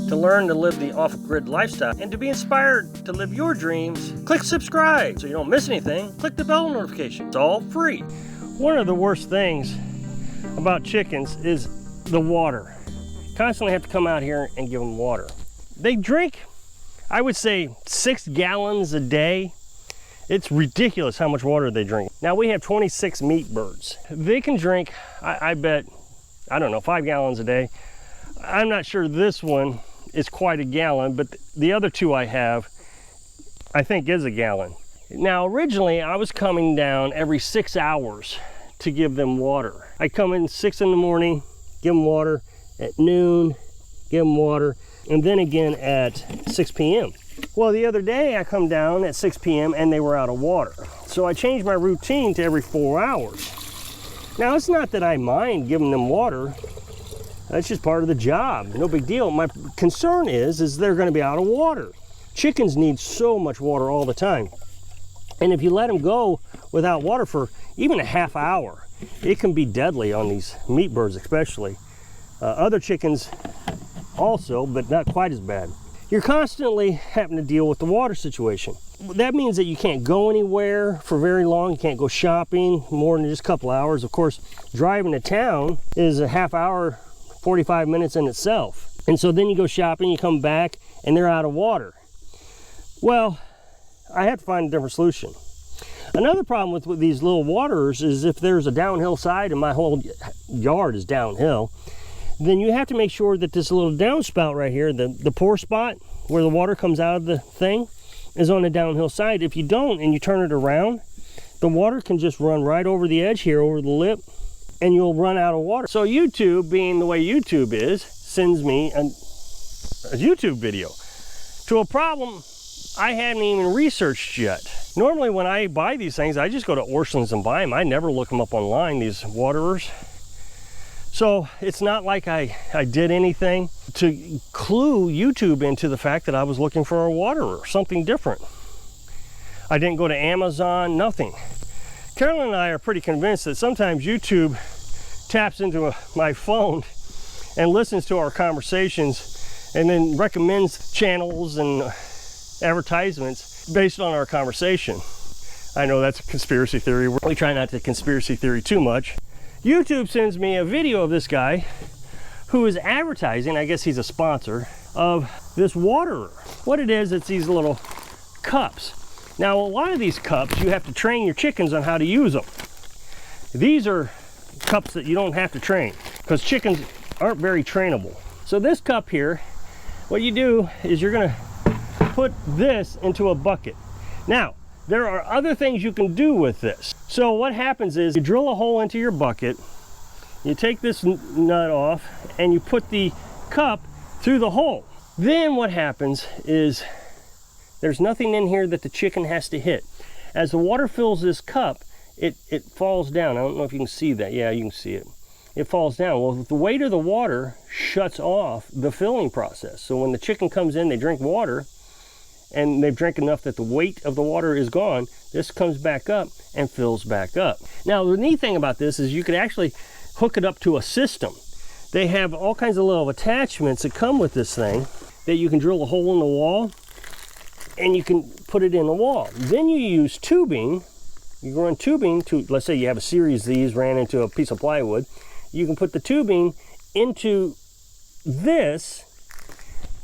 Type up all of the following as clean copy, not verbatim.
To learn to live the off-grid lifestyle and to be inspired to live your dreams, click subscribe so you don't miss anything. Click the bell notification. It's all free. One of the worst things about chickens is the water. Constantly have to come out here and give them water. They drink, I would say, 6 gallons a day. It's ridiculous how much water they drink. Now we have 26 meat birds. They can drink, I bet, I don't know, 5 gallons a day. I'm not sure this one is quite a gallon, but the other 2 I have, I think is a gallon. Now originally I was coming down every 6 hours to give them water. I come in 6 in the morning, give them water, at noon, give them water, and then again at 6 p.m. Well, the other day I come down at 6 p.m. and they were out of water. So I changed my routine to every 4 hours. Now, it's not that I mind giving them water. That's just part of the job. No big deal. My concern is they're going to be out of water. Chickens need so much water all the time. And if you let them go without water for even a half hour, it can be deadly on these meat birds especially. Other chickens also, but not quite as bad. You're constantly having to deal with the water situation. That means that you can't go anywhere for very long. You can't go shopping more than just a couple hours. Of course, driving to town is a half hour, 45 minutes in itself. And so then you go shopping, you come back, and they're out of water. Well, I have to find a different solution. Another problem with these little waterers is if there's a downhill side and my whole yard is downhill, then you have to make sure that this little downspout right here, the pour spot where the water comes out of the thing, is on the downhill side. If you don't and you turn it around, the water can just run right over the edge here, over the lip, and you'll run out of water. So YouTube, being the way YouTube is, sends me a YouTube video to a problem I hadn't even researched yet. Normally when I buy these things, I just go to Orscheln's and buy them. I never look them up online, these waterers. So it's not like I did anything to clue YouTube into the fact that I was looking for a waterer, something different. I didn't go to Amazon, nothing. Carolyn and I are pretty convinced that sometimes YouTube taps into my phone and listens to our conversations and then recommends channels and advertisements based on our conversation. I know that's a conspiracy theory. We try not to conspiracy theory too much. YouTube sends me a video of this guy who is advertising, I guess he's a sponsor, of this waterer. What it is, it's these little cups. Now, a lot of these cups, you have to train your chickens on how to use them. These are cups that you don't have to train because chickens aren't very trainable. So this cup here, what you do is you're gonna put this into a bucket. Now, there are other things you can do with this. So what happens is you drill a hole into your bucket, you take this nut off, and you put the cup through the hole. Then what happens is there's nothing in here that the chicken has to hit. As the water fills this cup, it falls down. I don't know if you can see that. Yeah, you can see it. It falls down. Well, the weight of the water shuts off the filling process. So when the chicken comes in, they drink water, and they've drank enough that the weight of the water is gone, this comes back up and fills back up. Now, the neat thing about this is you could actually hook it up to a system. They have all kinds of little attachments that come with this thing that you can drill a hole in the wall and you can put it in the wall. Then you use tubing. You run tubing to, let's say you have a series of these ran into a piece of plywood. You can put the tubing into this,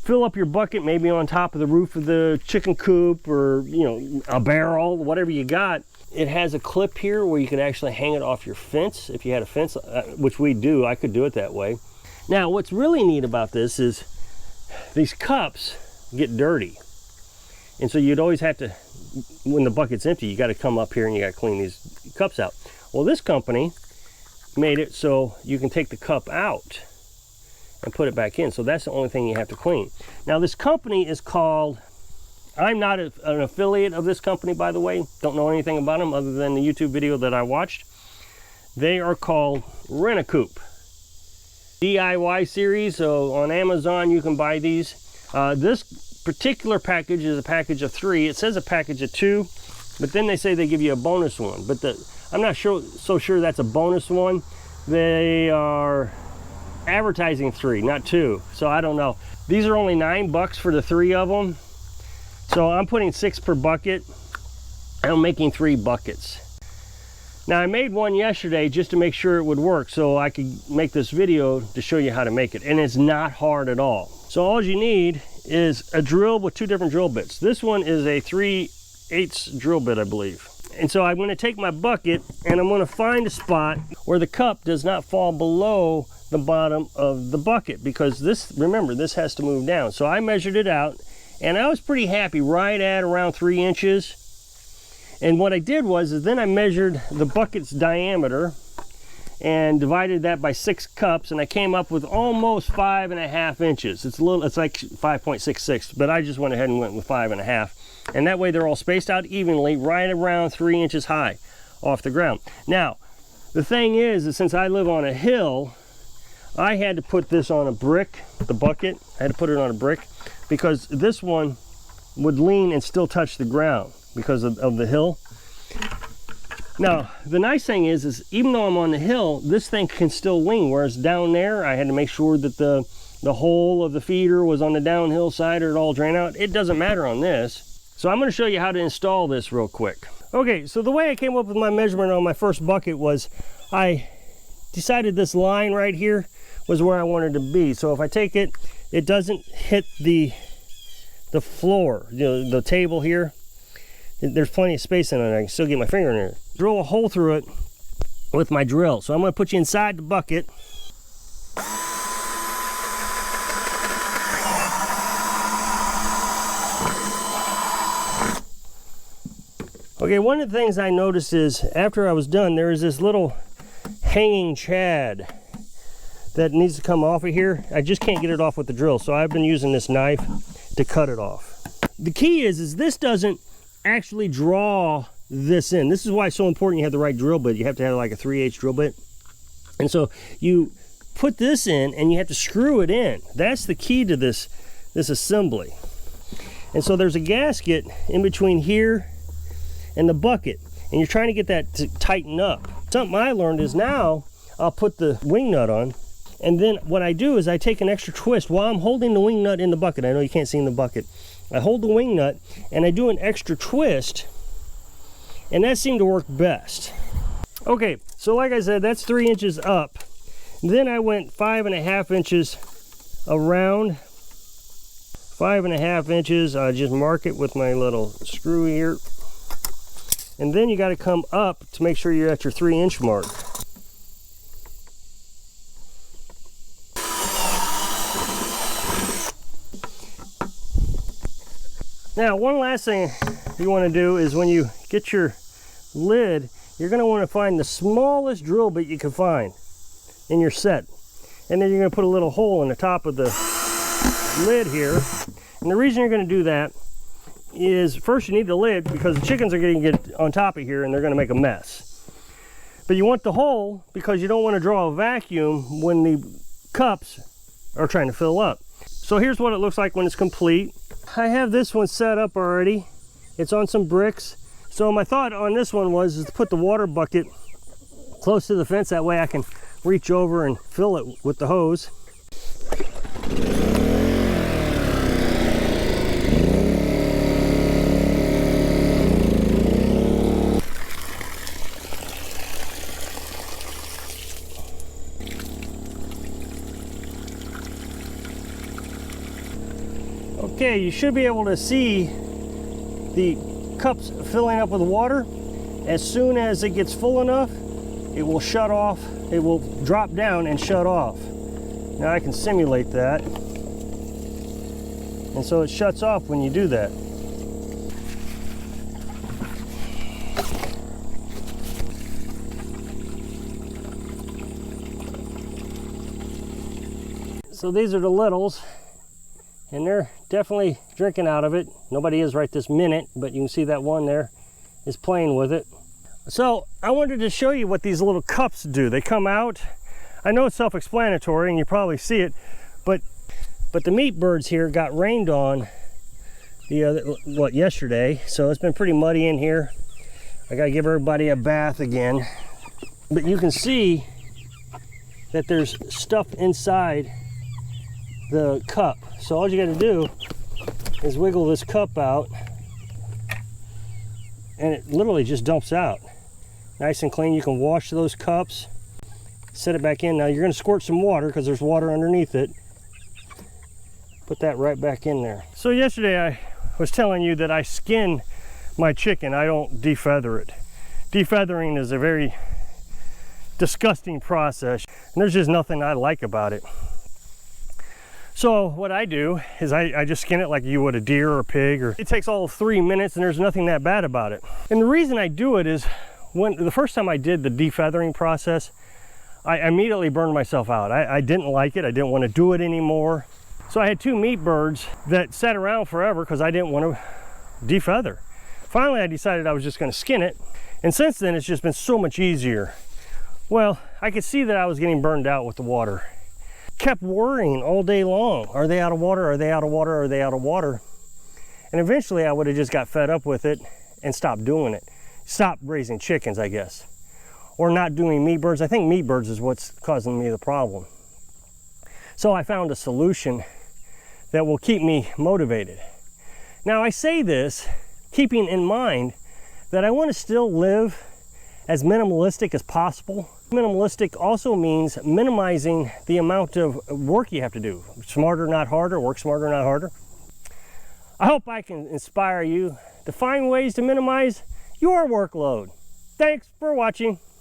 fill up your bucket maybe on top of the roof of the chicken coop or, you know, a barrel, whatever you got. It has a clip here where you could actually hang it off your fence if you had a fence, which we do. I could do it that way. Now, what's really neat about this is these cups get dirty. And so you'd always have to, when the bucket's empty, you got to come up here and you got to clean these cups out. Well, this company made it so you can take the cup out and put it back in. So that's the only thing you have to clean. Now, this company is called, I'm not an affiliate of this company, by the way. Don't know anything about them other than the YouTube video that I watched. They are called Rent-A-Coop. DIY series, so on Amazon you can buy these. This particular package is a package of 3. It says a package of 2, but then they say they give you a bonus one. But I'm not so sure that's a bonus one. They are advertising 3, not 2. So I don't know. These are only $9 for the 3 of them. So I'm putting 6 per bucket, and I'm making 3 buckets. Now I made one yesterday just to make sure it would work so I could make this video to show you how to make it. And it's not hard at all. So all you need is a drill with 2 different drill bits. This one is a 3/8 drill bit, I believe. And so I'm going to take my bucket and I'm going to find a spot where the cup does not fall below the bottom of the bucket, because this, remember, this has to move down. So I measured it out and I was pretty happy right at around 3 inches. And what I did was then I measured the bucket's diameter and divided that by 6 cups, and I came up with almost 5.5 inches. It's like 5.66, but I just went ahead and went with 5.5. And that way they're all spaced out evenly, right around 3 inches high off the ground. Now, the thing is that since I live on a hill, I had to put this on a brick, the bucket. I had to put it on a brick because this one would lean and still touch the ground because of the hill. Now, the nice thing is even though I'm on the hill, this thing can still lean, whereas down there, I had to make sure that the hole of the feeder was on the downhill side or it all drain out. It doesn't matter on this. So I'm gonna show you how to install this real quick. Okay, so the way I came up with my measurement on my first bucket was I decided this line right here was where I wanted to be. So if I take it, it doesn't hit the floor, you know, the table here. There's plenty of space in it. I can still get my finger in there. Drill a hole through it with my drill. So I'm going to put you inside the bucket. Okay, one of the things I noticed is after I was done, there is this little hanging chad that needs to come off of here. I just can't get it off with the drill, so I've been using this knife to cut it off. The key is this doesn't actually draw this in. This is why it's so important you have the right drill bit. You have to have like a 3/8 drill bit. And so you put this in and you have to screw it in. That's the key to this assembly. And so there's a gasket in between here and the bucket, and you're trying to get that to tighten up. Something I learned is now I'll put the wing nut on, and then what I do is I take an extra twist while I'm holding the wing nut in the bucket. I know you can't see in the bucket. I hold the wing nut and I do an extra twist, and that seemed to work best. Okay, so like I said, that's 3 inches up. Then I went 5.5 inches around. 5.5 inches, I just mark it with my little screw here. And then you got to come up to make sure you're at your 3-inch mark. Now, one last thing you want to do is when you get your lid, you're going to want to find the smallest drill bit you can find in your set. And then you're going to put a little hole in the top of the lid here. And the reason you're going to do that is first you need the lid because the chickens are going to get on top of here and they're going to make a mess. But you want the hole because you don't want to draw a vacuum when the cups are trying to fill up. So here's what it looks like when it's complete. I have this one set up already. It's on some bricks. So my thought on this one was to put the water bucket close to the fence. That way I can reach over and fill it with the hose. Okay, you should be able to see the cups filling up with water. As soon as it gets full enough, it will shut off. It will drop down and shut off. Now I can simulate that. And so it shuts off when you do that. So these are the littles. And they're definitely drinking out of it. Nobody is right this minute, but you can see that one there is playing with it. So I wanted to show you what these little cups do. They come out. I know it's self-explanatory and you probably see it, but the meat birds here got rained on yesterday. So it's been pretty muddy in here. I gotta give everybody a bath again. But you can see that there's stuff inside the cup. So all you got to do is wiggle this cup out, and it literally just dumps out. Nice and clean. You can wash those cups, set it back in. Now you're going to squirt some water because there's water underneath it. Put that right back in there. So yesterday I was telling you that I skin my chicken. I don't defeather it. Defeathering is a very disgusting process, and there's just nothing I like about it. So what I do is I just skin it like you would a deer or a pig, or it takes all 3 minutes, and there's nothing that bad about it. And the reason I do it is when the first time I did the defeathering process, I immediately burned myself out. I didn't like it. I didn't want to do it anymore. So I had 2 meat birds that sat around forever because I didn't want to defeather. Finally, I decided I was just going to skin it. And since then, it's just been so much easier. Well, I could see that I was getting burned out with the water. Kept worrying all day long. Are they out of water? Are they out of water? Are they out of water? And eventually, I would have just got fed up with it and stopped doing it. Stopped raising chickens, I guess. Or not doing meat birds. I think meat birds is what's causing me the problem. So I found a solution that will keep me motivated. Now I say this keeping in mind that I want to still live as minimalistic as possible. Minimalistic also means minimizing the amount of work you have to do. Smarter, not harder. Work smarter, not harder. I hope I can inspire you to find ways to minimize your workload. Thanks for watching.